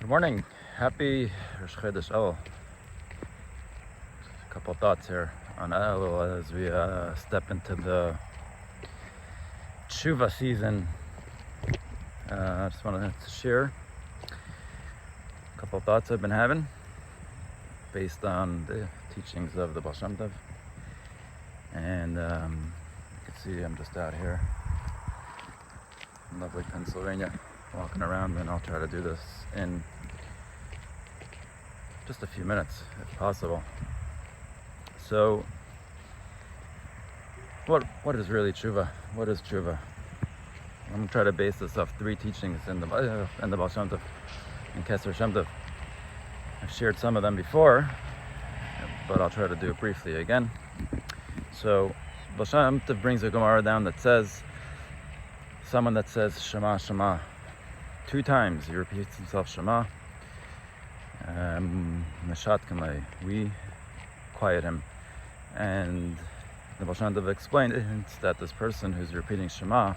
Good morning. Happy Rosh Chodesh Elul. A couple thoughts here on Elul as we step into the Teshuvah season. I just wanted to share a couple thoughts I've been having based on the teachings of the Baal Shem Tov. And you can see I'm just out here in lovely Pennsylvania walking around, and I'll try to do this in just a few minutes if possible. So what is really Teshuvah? What is Teshuvah? I'm going to try to base this off three teachings in the Baal Shem Tov and Kesser Shem Tov. I've shared some of them before, but I'll try to do it briefly again. So Baal Shem Tov brings a Gemara down that says, someone that says Shema, Shema 2 times, he repeats himself Shema, we quiet him. And the Baal Shem Tov explained that this person who's repeating Shema,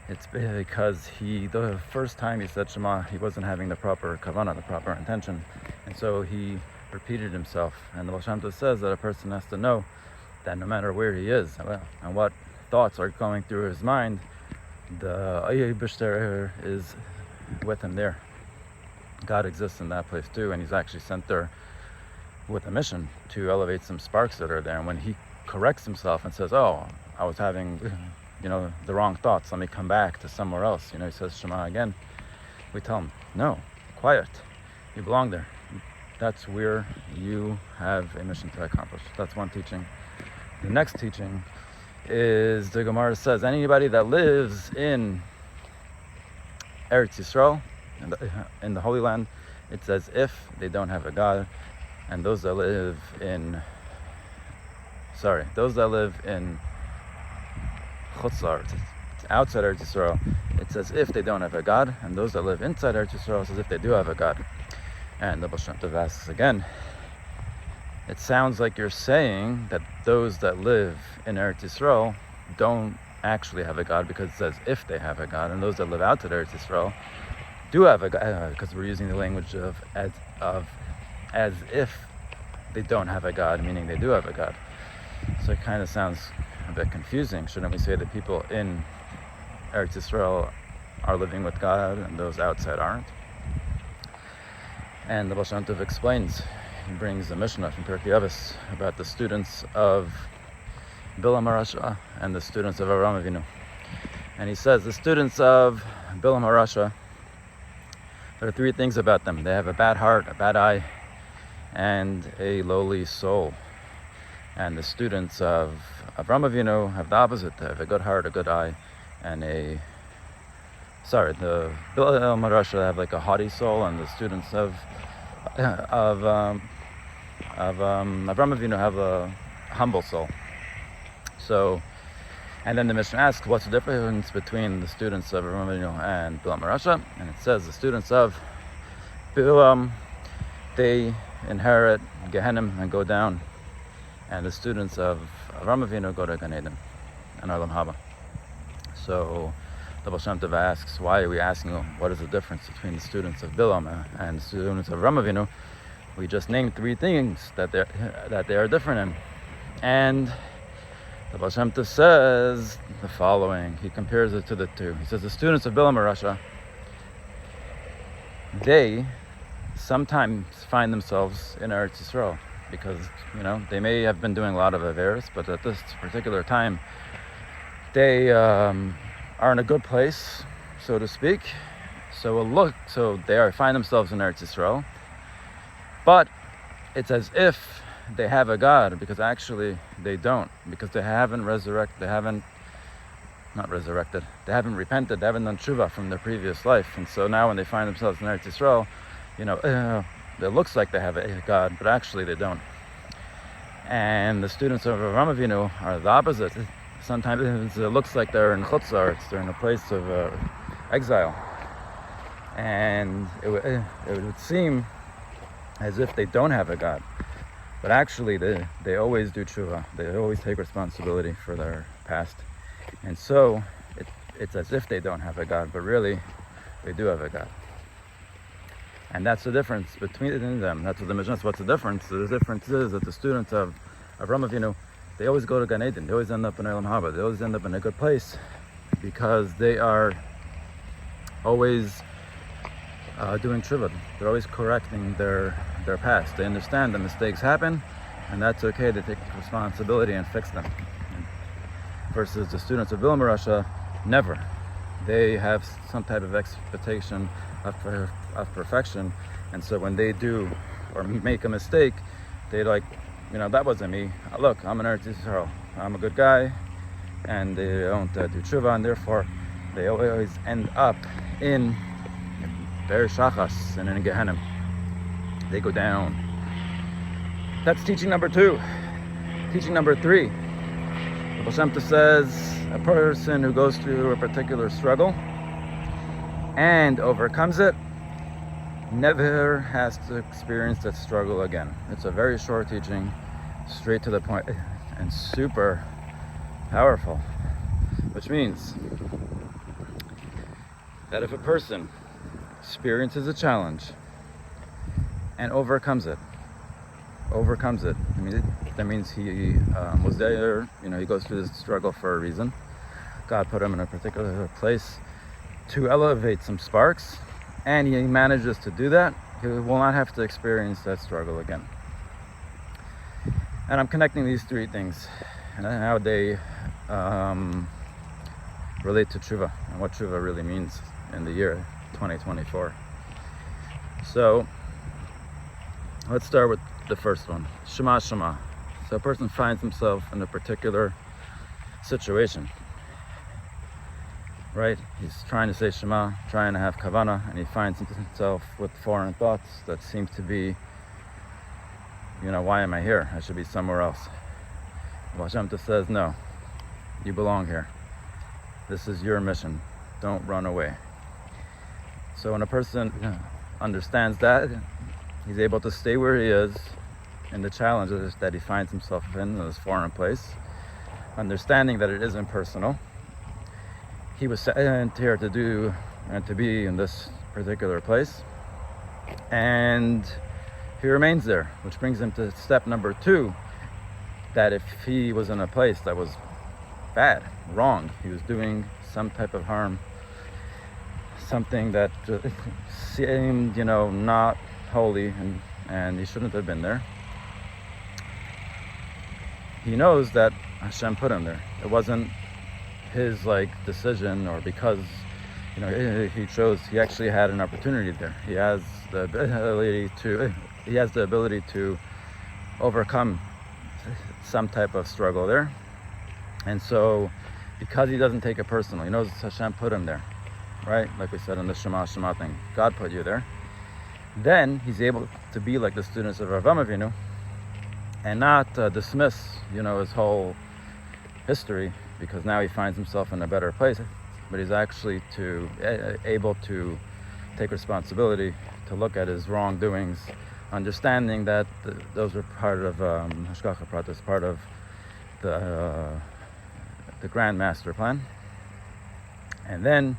it's because the first time he said Shema, he wasn't having the proper kavanah, the proper intention, and so he repeated himself. And the Baal Shem Tov says that a person has to know that no matter where he is and what thoughts are going through his mind, the Eibishter is with him there. God exists in that place too, and he's actually sent there with a mission to elevate some sparks that are there. And when he corrects himself and says, oh, I was having the wrong thoughts, let me come back to somewhere else, he says Shema again, we tell him, no, quiet, you belong there. That's where you have a mission to accomplish. That's one teaching. The next teaching is, the Gemara says, anybody that lives in Eretz Yisrael, in the Holy Land, it's as if they don't have a God. And those that live in Chutzlar, outside Eretz Yisrael, it's as if they don't have a God. And those that live inside Eretz Yisrael, it's as if they do have a God. And the Baal Shem Tov asks again, it sounds like you're saying that those that live in Eretz Yisrael don't actually have a God, because it says if they have a God, and those that live outside Eretz Yisrael do have a God, because we're using the language of as if they don't have a God, meaning they do have a God. So it kind of sounds a bit confusing. Shouldn't we say that people in Eretz Yisrael are living with God and those outside aren't? And the Baal Shem Tov explains, he brings a Mishnah from Pirkei Avos about the students of Bilam HaRasha and the students of Avraham Avinu. And he says the students of Bilam HaRasha, there are 3 things about them. They have a bad heart, a bad eye, and a lowly soul. And the students of Avraham Avinu have the opposite. They have a good heart, a good eye, and the Bilam HaRasha have like a haughty soul, and the students of Avraham Avinu have a humble soul. So, and then the Mishnah asks, what's the difference between the students of Avraham Avinu and Bilam HaRasha? And it says the students of Bilam, they inherit Gehenna and go down, and the students of Avraham Avinu go to Gan Eden and Olam Haba. So the Baal Shem Tov asks, why are we asking what is the difference between the students of Bilam and the students of Avraham Avinu? We just named 3 things that they are different in. And the Baal Shem Tov says the following. He compares it to the 2. He says the students of Bilam HaRasha, they sometimes find themselves in Eretz Yisrael because, they may have been doing a lot of averos, but at this particular time, they are in a good place, so to speak. So they find themselves in Eretz Yisrael, but it's as if they have a God, because actually they don't, because they haven't repented, they haven't done Teshuvah from their previous life. And so now when they find themselves in Eretz Yisrael, it looks like they have a God, but actually they don't. And the students of Avraham Avinu are the opposite. Sometimes it looks like they're in Chutzlar, they're in a place of exile, and it would seem as if they don't have a God, but actually they always do Teshuvah. They always take responsibility for their past, and so it's as if they don't have a God, but really they do have a God. And that's the difference between them. That's what the Mishnah. What's the difference? The difference is that the students of Avraham Avinu, they always go to Gan Eden. They always end up in Olam Haba. They always end up in a good place because they are always doing Teshuvah. They're always correcting their past. They understand that mistakes happen, and that's okay. They take responsibility and fix them. Versus the students of Vilna Rasha, never. They have some type of expectation of perfection, and so when they do or make a mistake, they like, that wasn't me. Look, I'm an Eretz Yisrael. I'm a good guy, and they don't do Teshuvah, and therefore they always end up in Be'er Shachas and in Gehenna. They go down. That's teaching number 2. Teaching number 3. The Baal Shem Tov says a person who goes through a particular struggle and overcomes it never has to experience that struggle again. It's a very short teaching, straight to the point, and super powerful. Which means that if a person experiences a challenge and overcomes it, that means he was there, he goes through this struggle for a reason. God put him in a particular place to elevate some sparks, and he manages to do that. He will not have to experience that struggle again. And I'm connecting these 3 things and how they relate to Teshuvah and what Teshuvah really means in the year 2024. So let's start with the first one, Shema Shema. So a person finds himself in a particular situation, right? He's trying to say Shema, trying to have Kavanah, and he finds himself with foreign thoughts that seem to be, why am I here? I should be somewhere else. Baal Shem Tov says, no, you belong here. This is your mission. Don't run away. So when a person understands that, he's able to stay where he is in the challenges that he finds himself in this foreign place, understanding that it isn't personal. He was sent here to do and to be in this particular place, and he remains there, which brings him to step number 2, that if he was in a place that was bad, wrong, he was doing some type of harm, something that seemed, not holy, and he shouldn't have been there. He knows that Hashem put him there. It wasn't his decision, or because he chose. He actually had an opportunity there. He has the ability to overcome some type of struggle there. And so because he doesn't take it personal, he knows Hashem put him there, right? Like we said in the Shema Shema thing, God put you there. Then he's able to be like the students of Avraham Avinu and not dismiss, his whole history, because now he finds himself in a better place. But he's actually able to take responsibility, to look at his wrongdoings, understanding that those are part of Hashgacha Pratis, part of the grand master plan. And then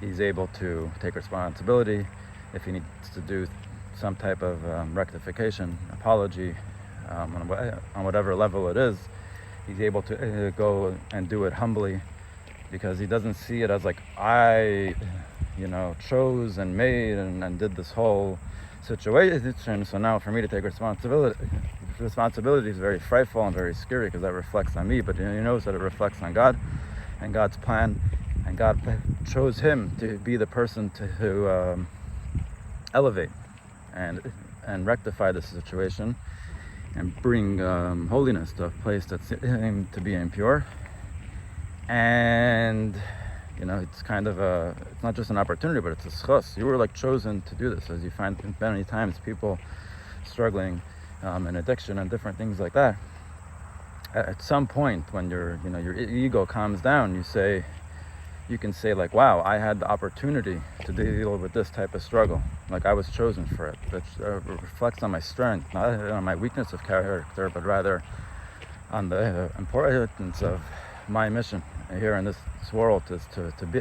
he's able to take responsibility if he needs to do some type of rectification, apology, on whatever level it is. He's able to go and do it humbly, because he doesn't see it as I chose and made and did this whole situation, so now for me to take responsibility is very frightful and very scary, because that reflects on me. But he knows that it reflects on God and God's plan, and God chose him to be the person to elevate and rectify the situation and bring holiness to a place that seemed to be impure. And it's kind of it's not just an opportunity, but it's a schus. You were chosen to do this, as you find many times people struggling in addiction and different things like that. At some point, when your ego calms down, you can say wow, I had the opportunity to deal with this type of struggle. I was chosen for it. That reflects on my strength, not on my weakness of character, but rather on the importance of my mission here in this world, is to be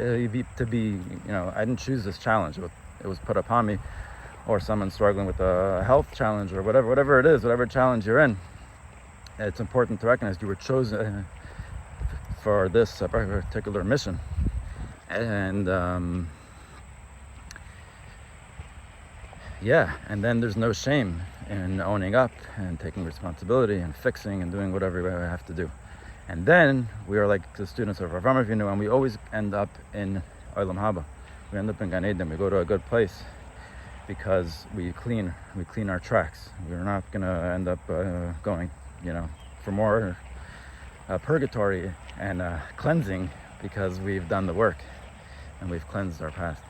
I didn't choose this challenge. It was put upon me or someone struggling with a health challenge, or whatever it is, whatever challenge you're in, it's important to recognize you were chosen for this particular mission. And and then there's no shame in owning up and taking responsibility and fixing and doing whatever we have to do. And then we are like the students of Avraham Avinu, and we always end up in Olam Haba. We end up in Gan Eden. We go to a good place because we clean our tracks. We're not going to end up going, for more purgatory and cleansing, because we've done the work and we've cleansed our past.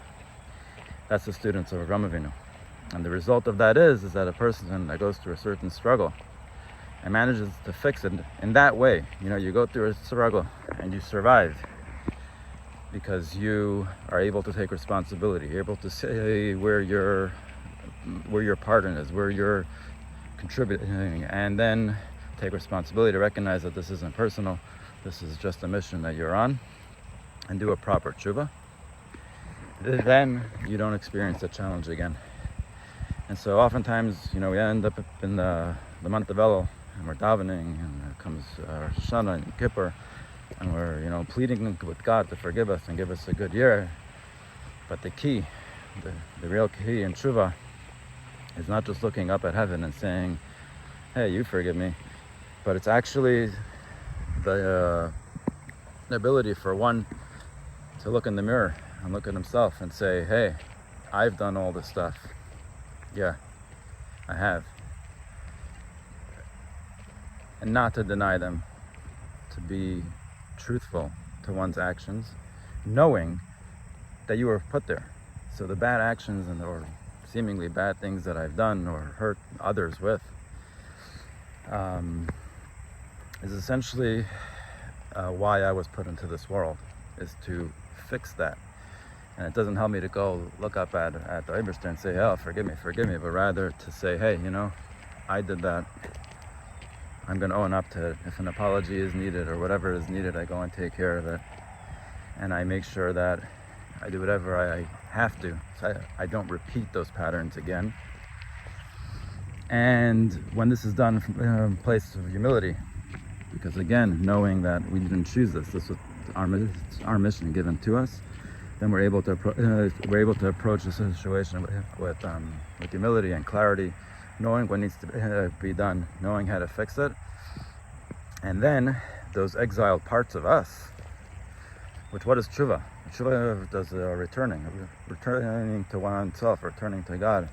That's the students of Avraham Avinu. And the result of that is that a person that goes through a certain struggle and manages to fix it in that way, you go through a struggle and you survive because you are able to take responsibility. You're able to say where your part in is, where you're contributing, and then take responsibility to recognize that this isn't personal, this is just a mission that you're on, and do a proper teshuvah. Then you don't experience the challenge again. And so oftentimes, we end up in the month of Elul, and we're davening, and it comes Rosh Hashanah and Kippur, and we're, pleading with God to forgive us and give us a good year. But the key, the real key in Teshuvah is not just looking up at heaven and saying, hey, you forgive me, but it's actually the ability for one to look in the mirror and look at himself and say, hey, I've done all this stuff. Yeah, I have. And not to deny them, to be truthful to one's actions, knowing that you were put there. So the bad actions or seemingly bad things that I've done or hurt others with is essentially why I was put into this world, is to fix that. And it doesn't help me to go look up at the Eibishter and say, oh, forgive me, but rather to say, hey, I did that. I'm going to own up to it. If an apology is needed or whatever is needed, I go and take care of it. And I make sure that I do whatever I have to, so I don't repeat those patterns again. And when this is done from a place of humility, because again, knowing that we didn't choose this was our mission given to us, then we're able to approach the situation with humility and clarity, knowing what needs to be done, knowing how to fix it. And then those exiled parts of us, which what is Teshuvah? Teshuvah does returning to oneself, returning to God,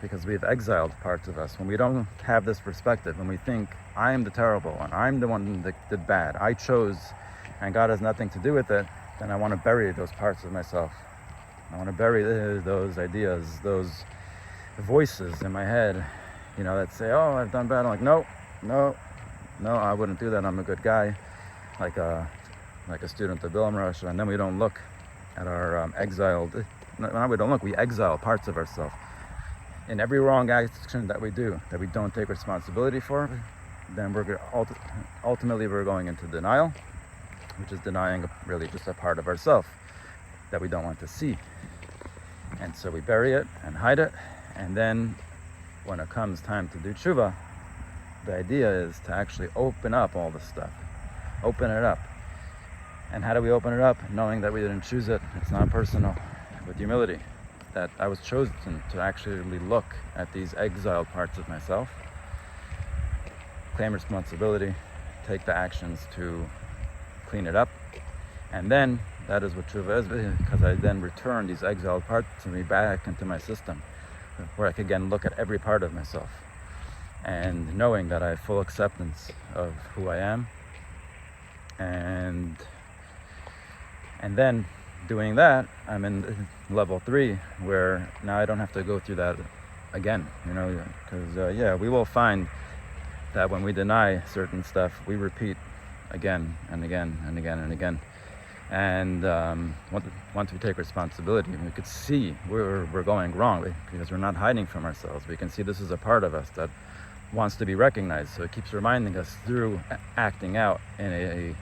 because we've exiled parts of us. When we don't have this perspective, when we think, I am the terrible one, I'm the one that did bad, I chose, and God has nothing to do with it, then I want to bury those parts of myself. I want to bury those ideas, those voices in my head, that say, oh, I've done bad. I'm like, no, I wouldn't do that. I'm a good guy, like a student of Bilam Rosh. And then we don't look at our exiled. No, we don't look. We exile parts of ourselves in every wrong action that we do, that we don't take responsibility for. Then ultimately we're going into denial, which is denying really just a part of ourselves that we don't want to see. And so we bury it and hide it. And then when it comes time to do teshuvah, the idea is to actually open up all this stuff. Open it up. And how do we open it up? Knowing that we didn't choose it. It's not personal. With humility. That I was chosen to actually look at these exiled parts of myself, claim responsibility, take the actions to clean it up, and then that is what Teshuvah is, because I then return these exiled parts of me back into my system, where I can again look at every part of myself, and knowing that I have full acceptance of who I am, and then doing that, I'm in level 3, where now I don't have to go through that again, because we will find that when we deny certain stuff, we repeat again and again and again and again. And once we take responsibility, we could see where we're going wrong, because we're not hiding from ourselves. We can see this is a part of us that wants to be recognized. So it keeps reminding us through acting out in a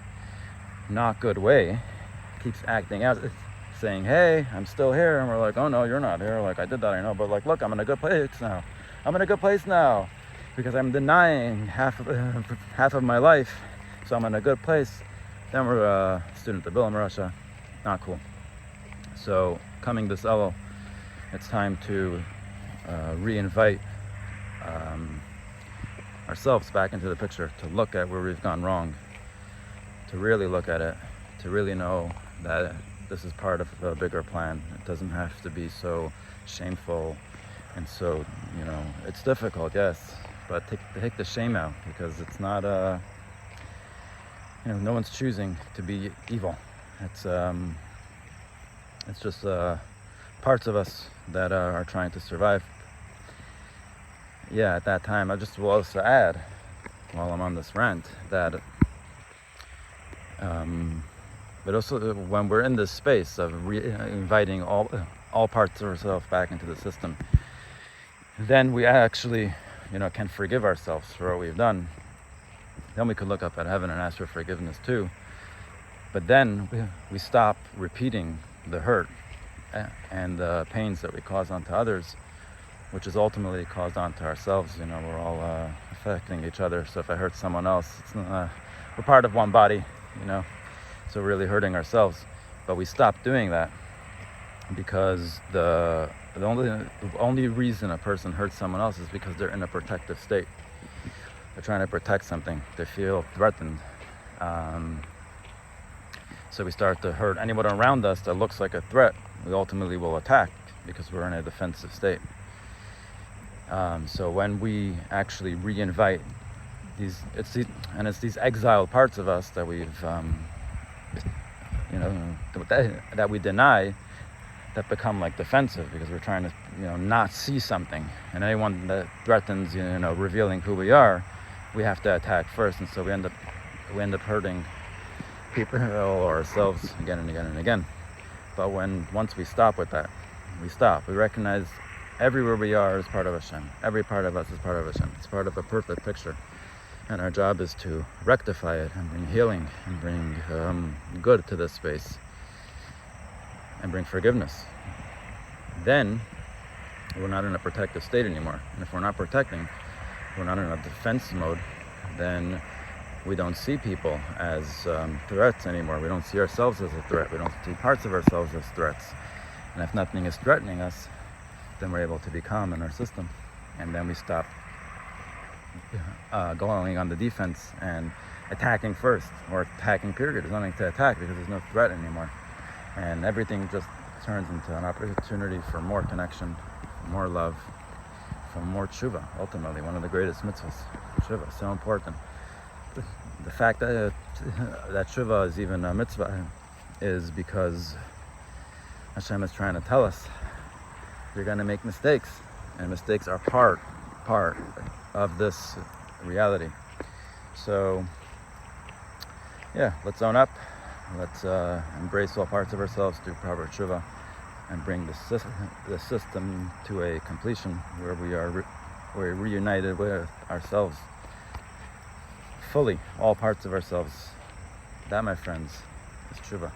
not good way, keeps acting out, saying, hey, I'm still here, and we're like, oh no, you're not here. Like, I did that, I know, but like, look, I'm in a good place now. I'm in a good place now because I'm denying half of my life, so I'm in a good place. Then we're a student of Bilam Russia. Not cool. So coming this Elul, it's time to re-invite ourselves back into the picture, to look at where we've gone wrong, to really look at it, to really know that this is part of a bigger plan. It doesn't have to be so shameful and so, it's difficult, yes, but take the shame out, because it's not no one's choosing to be evil. It's just parts of us that are trying to survive. Yeah, at that time, I just will also add, while I'm on this rant, that but also when we're in this space of inviting all parts of ourselves back into the system, then we actually, can forgive ourselves for what we've done. Then we could look up at heaven and ask for forgiveness too. But then we stop repeating the hurt and the pains that we cause onto others, which is ultimately caused onto ourselves. We're all affecting each other. So if I hurt someone else, we're part of one body, so we're really hurting ourselves. But we stop doing that because the only reason a person hurts someone else is because they're in a protective state. They're trying to protect something. They feel threatened. So we start to hurt anyone around us that looks like a threat. We ultimately will attack because we're in a defensive state. So when we actually re-invite it's these exiled parts of us that we've, that we deny, that become like defensive because we're trying to, not see something. And anyone that threatens, revealing who we are, we have to attack first. And so we end up hurting people or ourselves again and again and again. But once we stop with that, we recognize everywhere we are is part of Hashem. Every part of us is part of Hashem. It's part of a perfect picture. And our job is to rectify it and bring healing and bring good to this space and bring forgiveness. Then we're not in a protective state anymore. And if we're not protecting, we're not in a defense mode, then we don't see people as threats anymore. We don't see ourselves as a threat. We don't see parts of ourselves as threats. And if nothing is threatening us, then we're able to be calm in our system. And then we stop going on the defense and attacking first, or attacking period. There's nothing to attack because there's no threat anymore. And everything just turns into an opportunity for more connection, for more love, for more Teshuvah. Ultimately, one of the greatest mitzvahs, Teshuvah, so important. The fact that Teshuvah is even a mitzvah is because Hashem is trying to tell us you're going to make mistakes, and mistakes are part of this reality. So yeah, let's own up. Let's embrace all parts of ourselves, do proper Teshuvah, and bring the system to a completion where we're reunited with ourselves fully, all parts of ourselves. That, my friends, is Teshuvah.